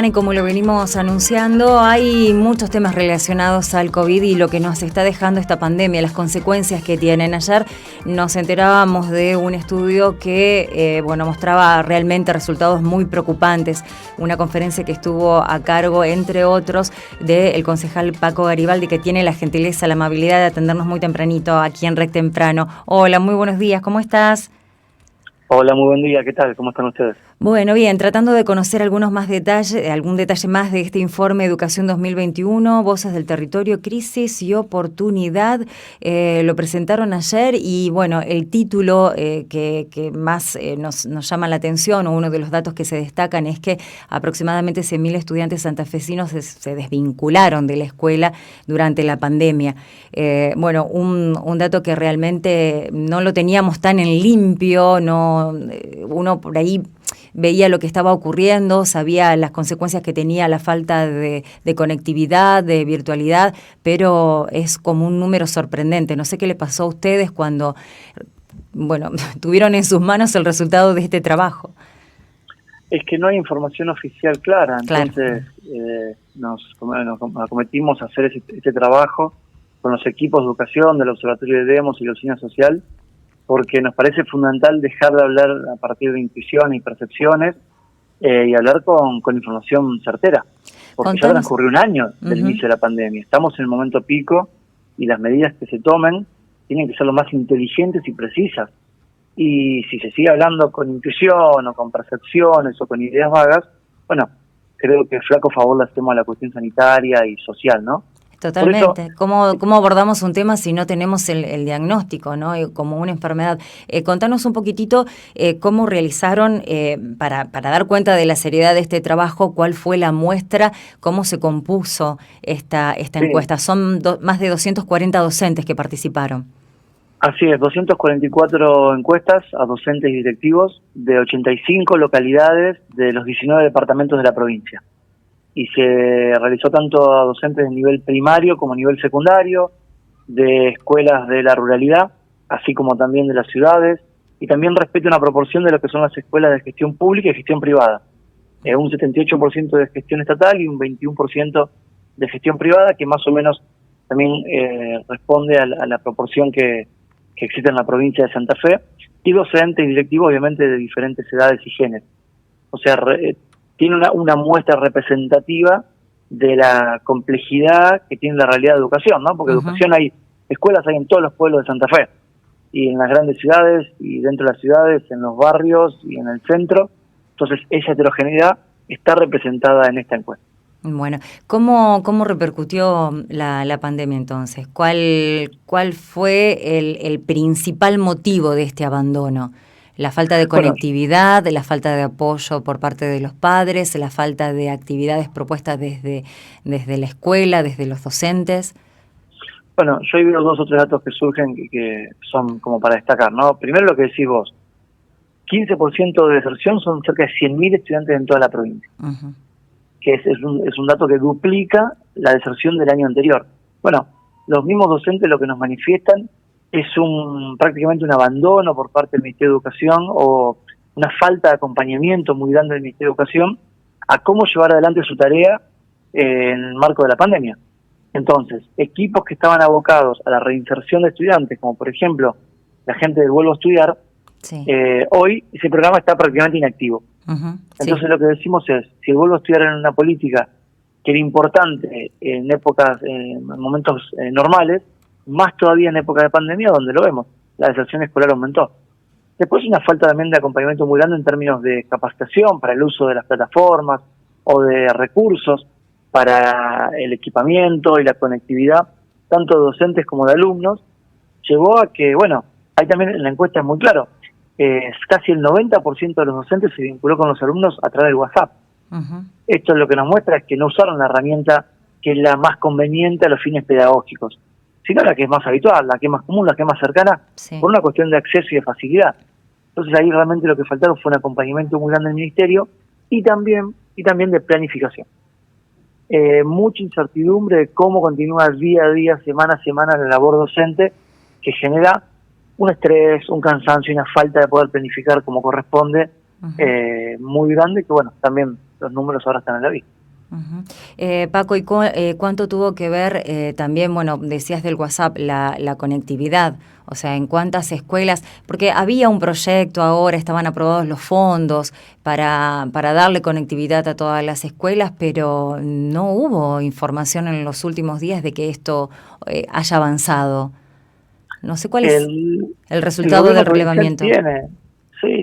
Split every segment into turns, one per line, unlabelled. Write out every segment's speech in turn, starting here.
Y como lo venimos anunciando, hay muchos temas relacionados al COVID y lo que nos está dejando esta pandemia, las consecuencias que tienen. Ayer nos enterábamos de un estudio que mostraba realmente resultados muy preocupantes. Una conferencia que estuvo a cargo, entre otros, del concejal Paco Garibaldi, que tiene la gentileza, la amabilidad de atendernos muy tempranito aquí en Rec Temprano. Hola, muy buenos días, ¿cómo estás?
Hola, muy buen día, ¿qué tal? ¿Cómo están ustedes?
Bueno, bien, tratando de conocer algunos más detalles, algún detalle más de este informe Educación 2021, Voces del Territorio, Crisis y Oportunidad. Lo presentaron ayer y bueno, el título que más nos llama la atención, o uno de los datos que se destacan, es que aproximadamente 100.000 estudiantes santafesinos se desvincularon de la escuela durante la pandemia. Un dato que realmente no lo teníamos tan en limpio, uno por ahí veía lo que estaba ocurriendo, sabía las consecuencias que tenía la falta de conectividad, de virtualidad, pero es como un número sorprendente. No sé qué le pasó a ustedes cuando, tuvieron en sus manos el resultado de este trabajo.
Es que no hay información oficial clara,
Claro.
entonces nos acometimos a hacer ese trabajo con los equipos de educación del Observatorio de Demos y la Oficina Social, porque nos parece fundamental dejar de hablar a partir de intuiciones y percepciones y hablar con información certera, porque ya transcurrió un año del inicio de la pandemia. Estamos en el momento pico y las medidas que se tomen tienen que ser lo más inteligentes y precisas. Y si se sigue hablando con intuición o con percepciones o con ideas vagas, bueno, creo que flaco favor le hacemos a la cuestión sanitaria y social, ¿no?
Totalmente. ¿Cómo abordamos un tema si no tenemos el diagnóstico, ¿no? Como una enfermedad? Contanos un poquitito cómo realizaron, para dar cuenta de la seriedad de este trabajo, cuál fue la muestra, cómo se compuso esta encuesta. Son más de 240 docentes que participaron.
Así es, 244 encuestas a docentes y directivos de 85 localidades de los 19 departamentos de la provincia. Y se realizó tanto a docentes de nivel primario como a nivel secundario, de escuelas de la ruralidad, así como también de las ciudades, y también respecto a una proporción de lo que son las escuelas de gestión pública y gestión privada. Un 78% de gestión estatal y un 21% de gestión privada, que más o menos también responde a la proporción que existe en la provincia de Santa Fe, y docentes y directivos obviamente de diferentes edades y géneros. O sea, tiene una muestra representativa de la complejidad que tiene la realidad de educación, ¿no? Porque educación escuelas hay en todos los pueblos de Santa Fe, y en las grandes ciudades, y dentro de las ciudades, en los barrios y en el centro. Entonces, esa heterogeneidad está representada en esta encuesta.
Bueno, ¿cómo repercutió la pandemia entonces? ¿Cuál fue el principal motivo de este abandono? ¿La falta de conectividad, la falta de apoyo por parte de los padres, la falta de actividades propuestas desde la escuela, desde los docentes?
Bueno, yo veo 2 o 3 datos que surgen que son como para destacar, ¿no? Primero lo que decís vos, 15% de deserción son cerca de 100.000 estudiantes en toda la provincia. Que es un dato que duplica la deserción del año anterior. Bueno, los mismos docentes lo que nos manifiestan es prácticamente un abandono por parte del Ministerio de Educación, o una falta de acompañamiento muy grande del Ministerio de Educación a cómo llevar adelante su tarea en el marco de la pandemia. Entonces, equipos que estaban abocados a la reinserción de estudiantes, como por ejemplo la gente del Vuelvo a Estudiar, hoy ese programa está prácticamente inactivo. Entonces lo que decimos es, si el Vuelvo a Estudiar era una política que era importante en épocas, en momentos normales, más todavía en época de pandemia, donde lo vemos, la deserción escolar aumentó. Después una falta también de acompañamiento muy grande en términos de capacitación para el uso de las plataformas o de recursos para el equipamiento y la conectividad, tanto de docentes como de alumnos, llevó a que, ahí también en la encuesta es muy claro, casi el 90% de los docentes se vinculó con los alumnos a través del WhatsApp. Esto lo que nos muestra es que no usaron la herramienta que es la más conveniente a los fines pedagógicos, sino la que es más habitual, la que es más común, la que es más cercana, por una cuestión de acceso y de facilidad. Entonces ahí realmente lo que faltaron fue un acompañamiento muy grande del Ministerio y también de planificación. Mucha incertidumbre de cómo continúa día a día, semana a semana la labor docente, que genera un estrés, un cansancio y una falta de poder planificar como corresponde, muy grande, que también los números ahora están en la vista.
Paco, ¿y cuánto tuvo que ver también, bueno, decías del WhatsApp, la conectividad? O sea, ¿en cuántas escuelas? Porque había un proyecto ahora, estaban aprobados los fondos para darle conectividad a todas las escuelas, pero no hubo información en los últimos días de que esto haya avanzado. No sé cuál es el resultado del relevamiento.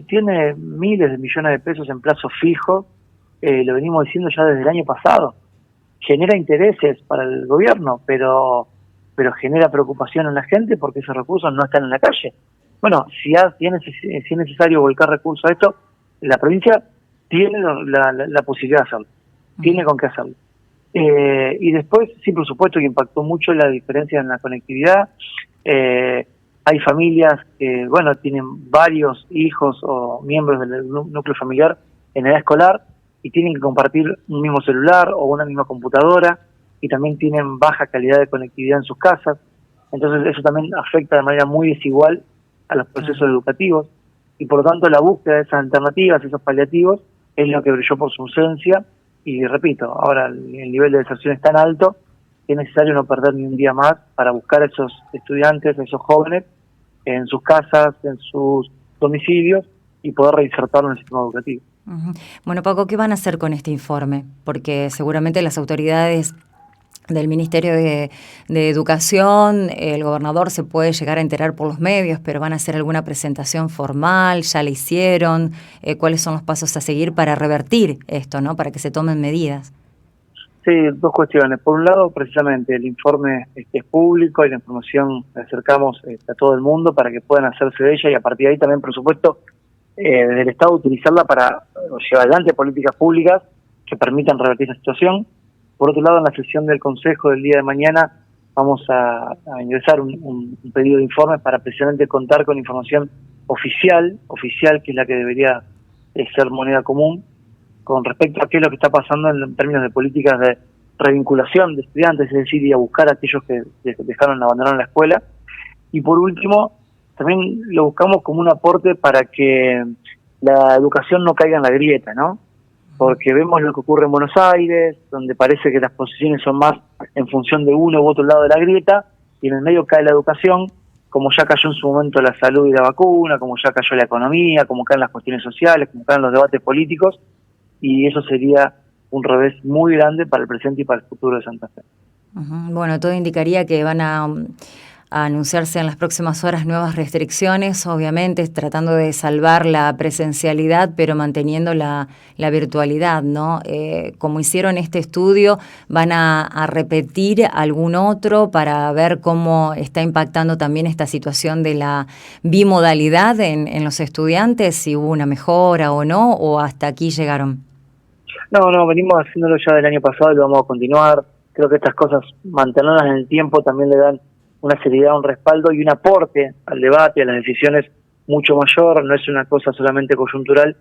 Tiene miles de millones de pesos en plazo fijo, lo venimos diciendo ya desde el año pasado. Genera intereses para el gobierno, pero genera preocupación en la gente porque esos recursos no están en la calle. Bueno, si es necesario volcar recursos a esto, la provincia tiene la posibilidad de hacerlo, tiene con qué hacerlo. Y después, sí, por supuesto que impactó mucho la diferencia en la conectividad. Hay familias que, bueno, tienen varios hijos o miembros del núcleo familiar en edad escolar y tienen que compartir un mismo celular o una misma computadora, y también tienen baja calidad de conectividad en sus casas. Entonces eso también afecta de manera muy desigual a los procesos educativos, y por lo tanto la búsqueda de esas alternativas, esos paliativos, es lo que brilló por su ausencia. Y repito, ahora el nivel de deserción es tan alto que es necesario no perder ni un día más para buscar a esos estudiantes, a esos jóvenes, en sus casas, en sus domicilios, y poder reinsertarlos en el sistema educativo.
Bueno, Paco, ¿qué van a hacer con este informe? Porque seguramente las autoridades del Ministerio de Educación, el gobernador se puede llegar a enterar por los medios, pero ¿van a hacer alguna presentación formal? ¿Ya la hicieron? ¿Cuáles son los pasos a seguir para revertir esto, ¿no? Para que se tomen medidas.
Sí, dos cuestiones. Por un lado, precisamente, el informe es público y la información la acercamos a todo el mundo para que puedan hacerse de ella, y a partir de ahí también, por supuesto, desde el Estado utilizarla para llevar adelante políticas públicas que permitan revertir la situación. Por otro lado, en la sesión del Consejo del día de mañana vamos a ingresar un pedido de informes para precisamente contar con información oficial, que es la que debería ser moneda común, con respecto a qué es lo que está pasando en términos de políticas de revinculación de estudiantes, es decir, y a buscar a aquellos que abandonaron la escuela. Y por último, también lo buscamos como un aporte para que la educación no caiga en la grieta, ¿no? Porque vemos lo que ocurre en Buenos Aires, donde parece que las posiciones son más en función de uno u otro lado de la grieta, y en el medio cae la educación, como ya cayó en su momento la salud y la vacuna, como ya cayó la economía, como caen las cuestiones sociales, como caen los debates políticos, y eso sería un revés muy grande para el presente y para el futuro de Santa Fe.
Bueno, todo indicaría que van a anunciarse en las próximas horas nuevas restricciones, obviamente tratando de salvar la presencialidad, pero manteniendo la virtualidad, ¿no? Como hicieron este estudio, ¿van a repetir algún otro para ver cómo está impactando también esta situación de la bimodalidad en los estudiantes, si hubo una mejora o no, o hasta aquí llegaron?
No, venimos haciéndolo ya del año pasado y lo vamos a continuar. Creo que estas cosas, mantenerlas en el tiempo, también le dan una seriedad, un respaldo y un aporte al debate, a las decisiones mucho mayor. No es una cosa solamente coyuntural,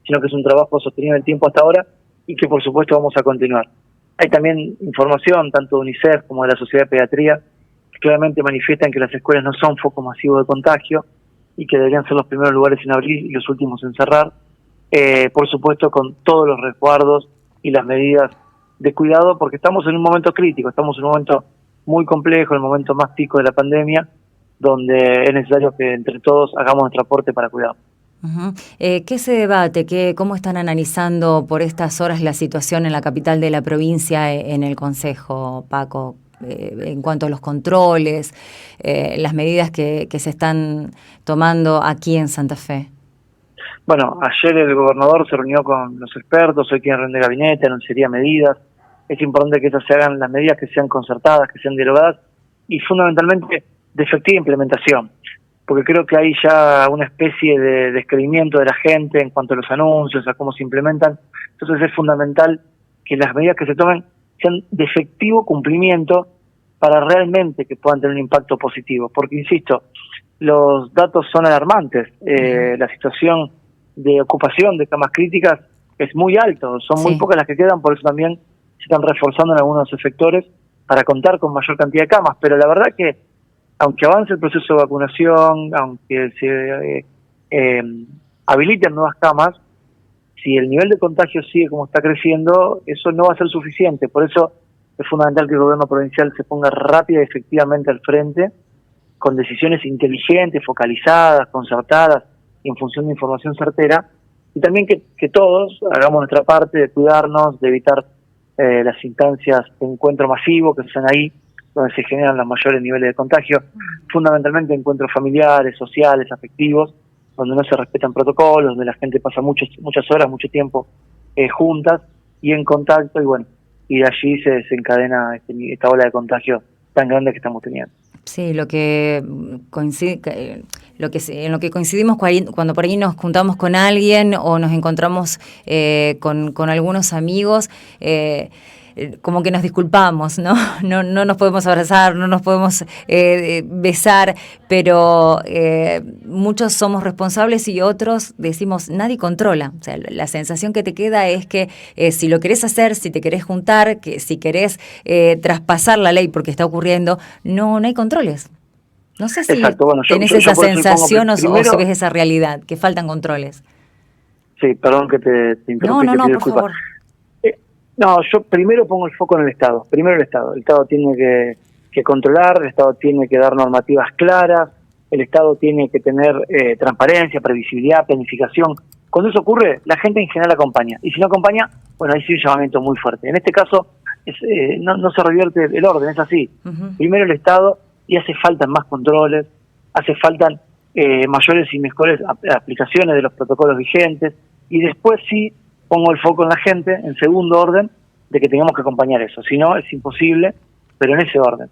sino que es un trabajo sostenido en el tiempo hasta ahora, y que por supuesto vamos a continuar. Hay también información, tanto de UNICEF como de la Sociedad de Pediatría, que claramente manifiestan que las escuelas no son foco masivo de contagio y que deberían ser los primeros lugares en abrir y los últimos en cerrar. Por supuesto, con todos los resguardos y las medidas de cuidado, porque estamos en un momento crítico, estamos en un momento muy complejo, el momento más pico de la pandemia, donde es necesario que entre todos hagamos nuestro aporte para cuidar.
¿Qué se debate? ¿Cómo están analizando por estas horas la situación en la capital de la provincia en el Consejo, Paco? En cuanto a los controles, las medidas que se están tomando aquí en Santa Fe.
Bueno, ayer el gobernador se reunió con los expertos, hoy tiene reunión de gabinete, anunciaría medidas. Es importante que esas se hagan, las medidas que sean concertadas, que sean dialogadas y fundamentalmente de efectiva implementación, porque creo que hay ya una especie de descreimiento de la gente en cuanto a los anuncios, a cómo se implementan. Entonces es fundamental que las medidas que se tomen sean de efectivo cumplimiento para realmente que puedan tener un impacto positivo, porque insisto, los datos son alarmantes. La situación de ocupación de camas críticas es muy alto, son muy pocas las que quedan, por eso también se están reforzando en algunos sectores para contar con mayor cantidad de camas, pero la verdad que aunque avance el proceso de vacunación, aunque se habiliten nuevas camas, si el nivel de contagio sigue como está creciendo, eso no va a ser suficiente. Por eso es fundamental que el gobierno provincial se ponga rápida y efectivamente al frente, con decisiones inteligentes, focalizadas, concertadas y en función de información certera, y también que todos hagamos nuestra parte de cuidarnos, de evitar las instancias de encuentro masivo que están ahí, donde se generan los mayores niveles de contagio, fundamentalmente encuentros familiares, sociales, afectivos, donde no se respetan protocolos, donde la gente pasa muchas horas, mucho tiempo juntas y en contacto, y bueno, y de allí se desencadena esta ola de contagio tan grande que estamos teniendo.
Sí, lo que coincide, en lo que coincidimos cuando por ahí nos juntamos con alguien o nos encontramos con algunos amigos, como que nos disculpamos, ¿no? No nos podemos abrazar, no nos podemos besar, pero muchos somos responsables y otros decimos, nadie controla. O sea, la sensación que te queda es que si lo querés hacer, si te querés juntar, que si querés traspasar la ley porque está ocurriendo, no hay controles. No sé si tenés esa sensación o si ves esa realidad, que faltan controles.
Sí, perdón que te interrumpí.
No, por favor.
No, yo primero pongo el foco en el Estado. Primero el Estado. El Estado tiene que controlar, el Estado tiene que dar normativas claras, el Estado tiene que tener transparencia, previsibilidad, planificación. Cuando eso ocurre, la gente en general acompaña. Y si no acompaña, bueno, ahí sí un llamamiento muy fuerte. En este caso, no se revierte el orden, es así. Uh-huh. Primero el Estado, y hace falta más controles, hace falta mayores y mejores aplicaciones de los protocolos vigentes, y después sí pongo el foco en la gente, en segundo orden, de que tengamos que acompañar eso. Si no, es imposible, pero en ese orden.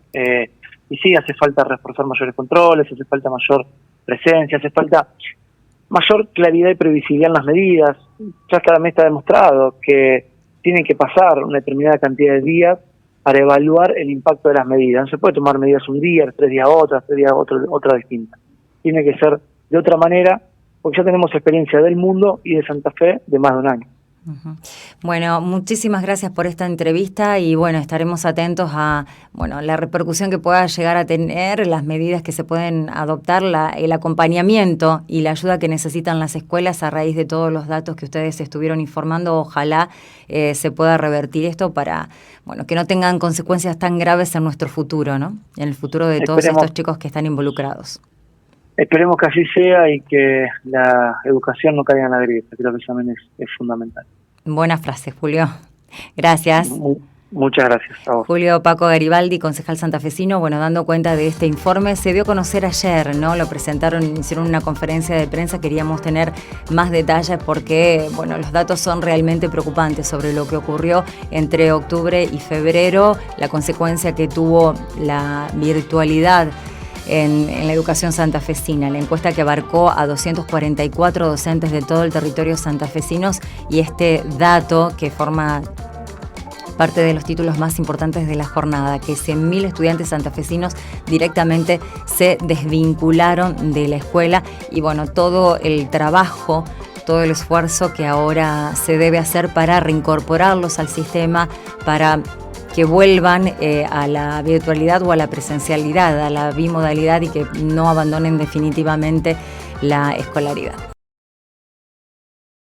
Y sí, hace falta reforzar mayores controles, hace falta mayor presencia, hace falta mayor claridad y previsibilidad en las medidas. Ya claramente está demostrado que tienen que pasar una determinada cantidad de días para evaluar el impacto de las medidas. No se puede tomar medidas un día, 3 días otras, 3 días otra distinta. Tiene que ser de otra manera, porque ya tenemos experiencia del mundo y de Santa Fe de más de un año.
Uh-huh. Bueno, muchísimas gracias por esta entrevista y bueno, estaremos atentos a la repercusión que pueda llegar a tener, las medidas que se pueden adoptar, el acompañamiento y la ayuda que necesitan las escuelas a raíz de todos los datos que ustedes estuvieron informando. Ojalá se pueda revertir esto para que no tengan consecuencias tan graves en nuestro futuro, ¿no? En el futuro de todos estos chicos que están involucrados.
Esperemos que así sea y que la educación no caiga en la grieta. Creo que eso también es fundamental.
Buena frase, Julio. Gracias.
Muchas gracias a vos.
Julio Paco Garibaldi, concejal santafesino, dando cuenta de este informe. Se dio a conocer ayer, ¿no? Lo presentaron, hicieron una conferencia de prensa. Queríamos tener más detalles porque, los datos son realmente preocupantes sobre lo que ocurrió entre octubre y febrero, la consecuencia que tuvo la virtualidad en la educación santafesina. La encuesta que abarcó a 244 docentes de todo el territorio santafesinos y este dato que forma parte de los títulos más importantes de la jornada, que 100.000 estudiantes santafesinos directamente se desvincularon de la escuela y todo el trabajo, todo el esfuerzo que ahora se debe hacer para reincorporarlos al sistema, para que vuelvan a la virtualidad o a la presencialidad, a la bimodalidad y que no abandonen definitivamente la escolaridad.